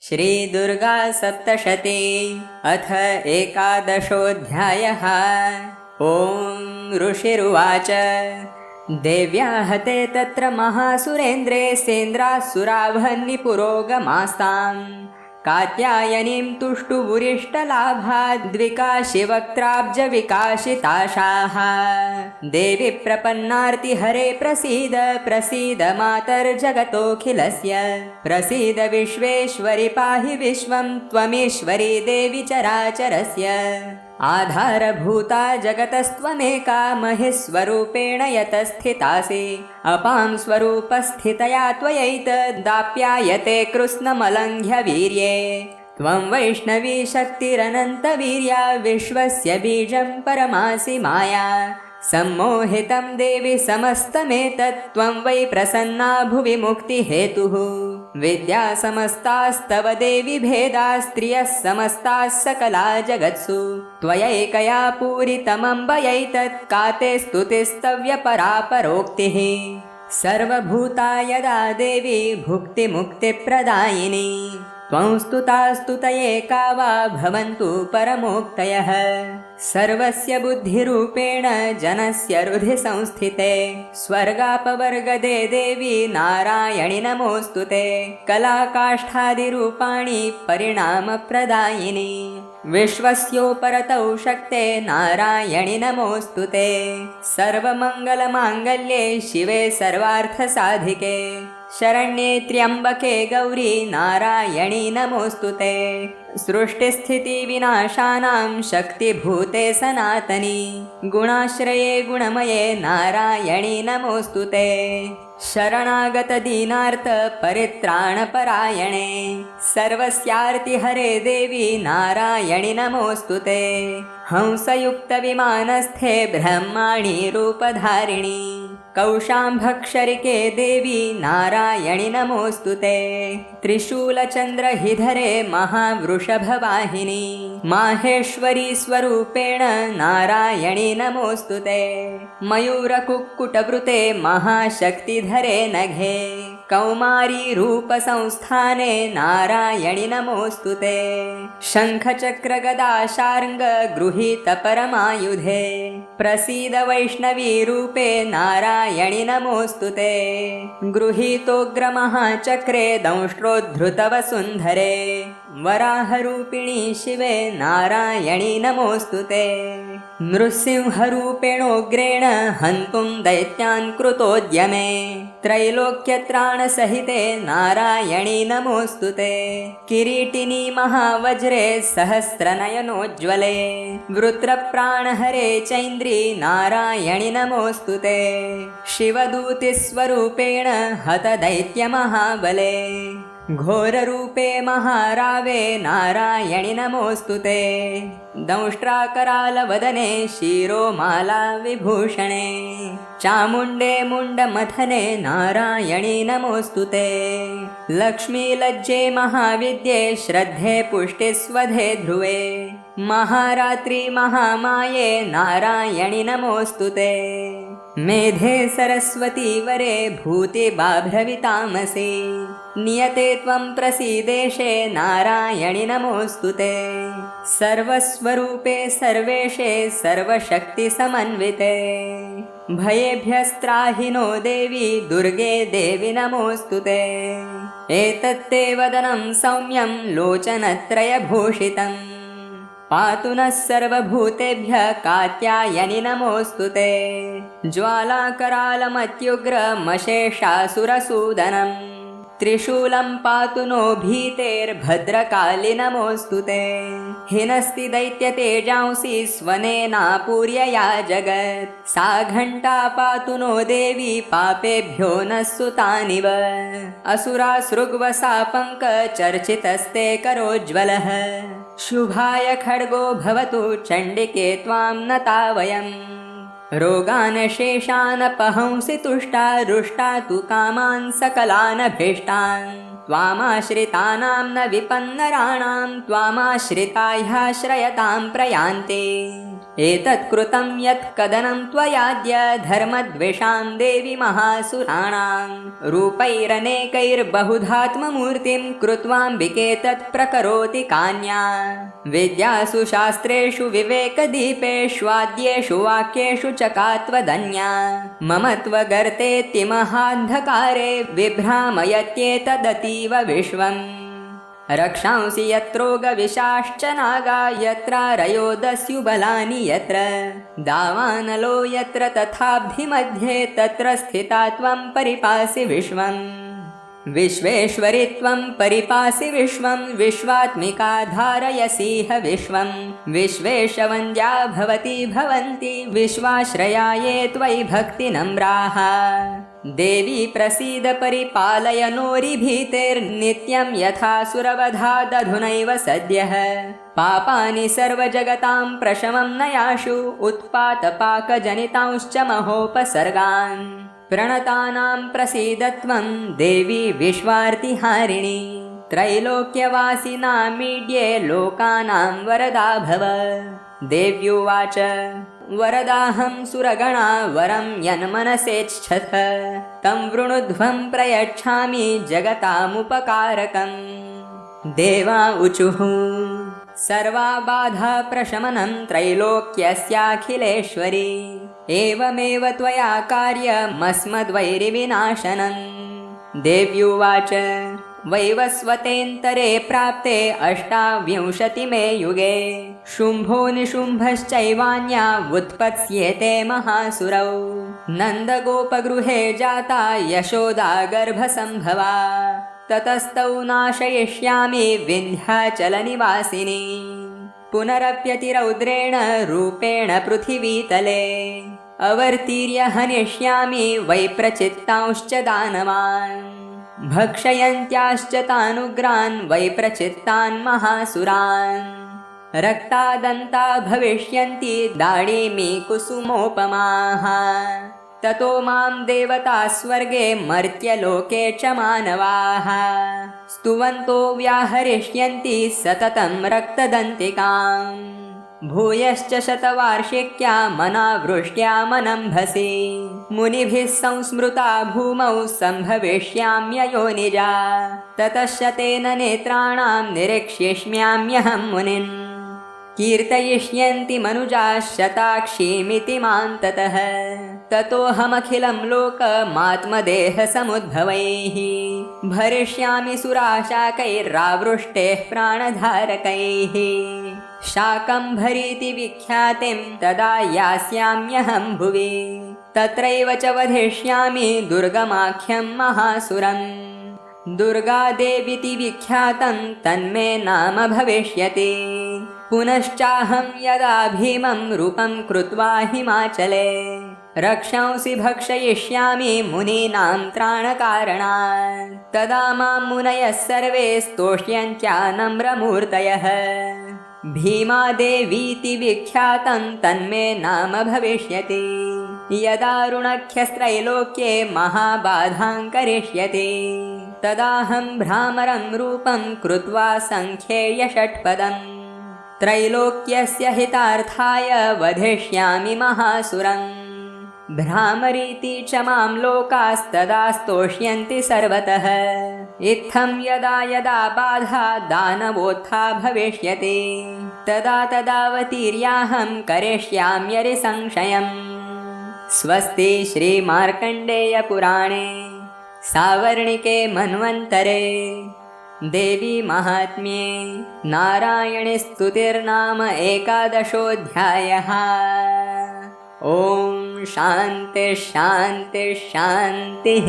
श्रीदुर्गा सप्तशती अथ एकादशोऽध्यायः। ॐ ऋषिरुवाच देव्या हते तत्र महासुरेन्द्रे सेन्द्रासुराभन्निपुरोगमास्ताम् कात्यायनीं तुष्टुवुरिष्टलाभाद्विकाशिवक्त्राब्जविकाशिताशाः देवि प्रपन्नार्तिहरे प्रसीद प्रसीद मातर्जगतोऽखिलस्य प्रसीद विश्वेश्वरि पाहि विश्वं त्वमीश्वरी देवि चराचरस्य आधारभूता जगतस्त्वमेका महिस्वरूपेण यतस्थितासि अपां स्वरूपस्थितया त्वयैतदाप्यायते कृत्स्नमलङ्घ्य वीर्ये त्वं वैष्णवी शक्तिरनन्तवीर्या विश्वस्य बीजं परमासि माया सम्मोहितं देवि समस्तमेतत् त्वं वै प्रसन्ना भुवि मुक्तिहेतुः विद्या समस्तास्तव देवि भेदा स्त्रियः समस्ताः सकला जगत्सु त्वयैकया पूरितमम्बयैतत् का ते स्तुतिस्तव्यपरा परोक्तिः सर्वभूता यदा देवी भुक्तिमुक्तिप्रदायिनी त्वं स्तुता स्तुतये का वा भवन्तु परमोक्तयः सर्वस्य बुद्धिरूपेण जनस्य हृदि संस्थिते स्वर्गापवर्गदे देवी नारायणि नमोऽस्तुते कलाकाष्ठादिरूपाणि परिणामप्रदायिनी विश्वस्योपरतौ शक्ते नारायणि नमोऽस्तुते सर्वमङ्गलमाङ्गल्ये शिवे सर्वार्थसाधिके शरण्ये त्र्यम्बके गौरी नारायणि नमोऽस्तुते सृष्टिस्थितिविनाशानां शक्तिभूते सनातनी गुणाश्रये गुणमये नारायणि नमोऽस्तुते शरणागतदीनार्थ परित्राणपरायणे सर्वस्यार्तिहरे देवी नारायणि नमोऽस्तुते हंसयुक्तविमानस्थे ब्रह्माणि रूपधारिणी कौशाम्भक्षरिके देवी नारायणि नमोऽस्तुते त्रिशूलचन्द्रहिधरे महावृषभवाहिनी माहेश्वरी स्वरूपेण नारायणि नमोऽस्तुते मयूरकुक्कुटवृते महाशक्तिधरे नघे कौमारी रूपसंस्थाने नारायणि नमोऽस्तुते शङ्खचक्रगदाशार्ङ्ग गृहीत परमायुधे प्रसीद वैष्णवी रूपे नारायणि नमोऽस्तुते गृहीतोग्रमहाचक्रे दंष्ट्रोद्धृतवसुन्धरे वराहरूपिणी शिवे नारायणि नमोऽस्तुते नृसिंहरूपेणोग्रेण हन्तुं दैत्यान् कृतोद्यमे त्रैलोक्यत्राणसहिते नारायणि नमोऽस्तुते किरीटिनी महावज्रे सहस्रनयनोज्ज्वले वृत्रप्राणहरे चैन्द्री नारायणि नमोऽस्तुते शिवदूतिस्वरूपेण हतदैत्यमहाबले घोररूपे महारावे नारायणि नमोऽस्तुते दंष्ट्राकरालवदने शिरोमाला विभूषणे चामुण्डे मुण्डमथने नारायणि नमोऽस्तुते लक्ष्मीलज्जे महाविद्ये श्रद्धे पुष्टिस्वधे ध्रुवे महारात्रि महामाये नारायणि नमोऽस्तुते मेधे सरस्वती वरे भूतिबाभ्रवितामसि नियते त्वं प्रसीदेशे नारायणि नमोऽस्तुते सर्वस्वरूपे सर्वेशे सर्वशक्तिसमन्विते भयेभ्यस्त्राहि नो देवी दुर्गे देवि नमोऽस्तुते एतत्ते वदनं सौम्यं लोचनत्रयभूषितम् पातु नः सर्वभूतेभ्यः कात्यायनि नमोऽस्तुते ज्वालाकरालमत्युग्रमशेषासुरसूदनम् त्रिशूलं पातु नो भीतेर्भद्रकाली नमोऽस्तुते हिनस्ति दैत्यतेजांसि स्वनेनापूर्यया जगत् सा घण्टा पातु नो देवी पापेभ्यो नः सुतानिव असुरासृग्वसापङ्कचर्चितस्ते करोज्ज्वलः शुभाय खड्गो भवतु चण्डिके त्वां नता वयम् रोगान् शेषानपहंसि तुष्टा रुष्टा तु कामान् सकलानभीष्टान् त्वामाश्रितानां न विपन्नराणां त्वामाश्रिता ह्याश्रयतां प्रयान्ते एतत् कृतं यत् कदनं त्वयाद्य धर्मद्वेषां देवि महासुराणां रूपैरनेकैर्बहुधात्ममूर्तिं कृत्वाम्बिके तत् प्रकरोति कान्या विद्यासु शास्त्रेषु विवेकदीपेष्वाद्येषु वाक्येषु चकात्वदन्या मम त्वगर्तेति महान्धकारे विभ्रामयत्येतदतीव विश्वम् रक्षांसि यत्रोगविशाश्च नागा यत्रारयो दस्युबलानि यत्र दावानलो यत्र तथाब्धिमध्ये तत्र स्थिता त्वं परिपासि विश्वम् विश्वेश्वरि त्वं परिपासि विश्वं विश्वात्मिका धारयसीह विश्वं विश्वेशवन्द्या भवती भवन्ति विश्वाश्रया ये त्वयि भक्तिनम्राः देवी प्रसीद परिपालय नोरिभीतेर्नित्यं यथा सुरवधादधुनैव सद्यः पापानि सर्वजगतां प्रशमं नयाशु उत्पातपाकजनितांश्च महोपसर्गान् प्रणतानां प्रसीद त्वं देवी विश्वार्तिहारिणी त्रैलोक्यवासिनामीड्ये लोकानां वरदा भव देव्युवाच वरदाहं सुरगणा वरं यन्मनसेच्छथ तं वृणुध्वं प्रयच्छामि जगतामुपकारकम् देवा ऊचुः सर्वा बाधा प्रशमनं त्रैलोक्यस्याखिलेश्वरी एवमेव त्वया कार्यमस्मद्वैरिविनाशनं देव्युवाच वैवस्वतेन्तरे प्राप्ते 28मे युगे शुम्भो निशुम्भश्चैवान्या उत्पत्स्येते महासुरौ नन्दगोपगृहे जाता यशोदा गर्भसम्भवा ततस्तौ नाशयिष्यामि विन्ध्याचलनिवासिनी पुनरप्यतिरौद्रेण रूपेण पृथिवीतले अवर्तीर्य हनिष्यामि वैप्रचित्तांश्च दानवान् भक्षयन्त्याश्च तानुग्रान् वैप्रचित्तान् महासुरान् रक्तादन्ता भविष्यन्ति दाढीमि कुसुमोपमाः ततो मां देवता स्वर्गे मर्त्यलोके च मानवाः स्तुवन्तो व्याहरिष्यन्ति सततं रक्तदन्तिकाम् भूयश्च शतवार्षिक्या मनावृष्ट्या मनम्भसि मुनिभिः संस्मृता भूमौ सम्भविष्याम्ययोनिजा ततश्च तेन नेत्राणां निरीक्ष्यिष्याम्यहं मुनिन् कीर्तयिष्यन्ति मनुजाः शताक्षीमिति मां ततः ततोऽहमखिलं लोकमात्मदेहसमुद्भवैः भरिष्यामि सुराशाकैर्रावृष्टेः प्राणधारकैः शाकम्भरीति विख्यातिं तदा यास्याम्यहं भुवि तत्रैव च वधिष्यामि दुर्गमाख्यं महासुरम् दुर्गादेवीति विख्यातं तन्मे नाम भविष्यति पुनश्चाहं यदा भीमं रूपं कृत्वा हिमाचले रक्षांसि भक्षयिष्यामि मुनीनां त्राणकारणात् तदा मां मुनयः सर्वे स्तोष्यन्त्यानम्रमूर्तयः भीमादेवीति विख्यातं तन्मे नाम भविष्यति यदा रुणख्यस्त्रैलोक्ये महाबाधां करिष्यति तदाहं भ्रामरं रूपं कृत्वा सङ्ख्येय षट्पदम् त्रैलोक्यस्य हितार्थाय वधिष्यामि महासुरम् भ्रामरीति च मां लोकास्तदा स्तोष्यन्ति सर्वतः इत्थं यदा यदा बाधा दानवोत्था भविष्यति तदा तदावतीर्याहं करिष्याम्यरिसंशयम् स्वस्ति श्रीमार्कण्डेयपुराणे सावर्णिके मन्वन्तरे देवी महात्म्ये नारायणी स्तुतिर्नाम 11 ॐ शान्ति शान्ति शान्तिः।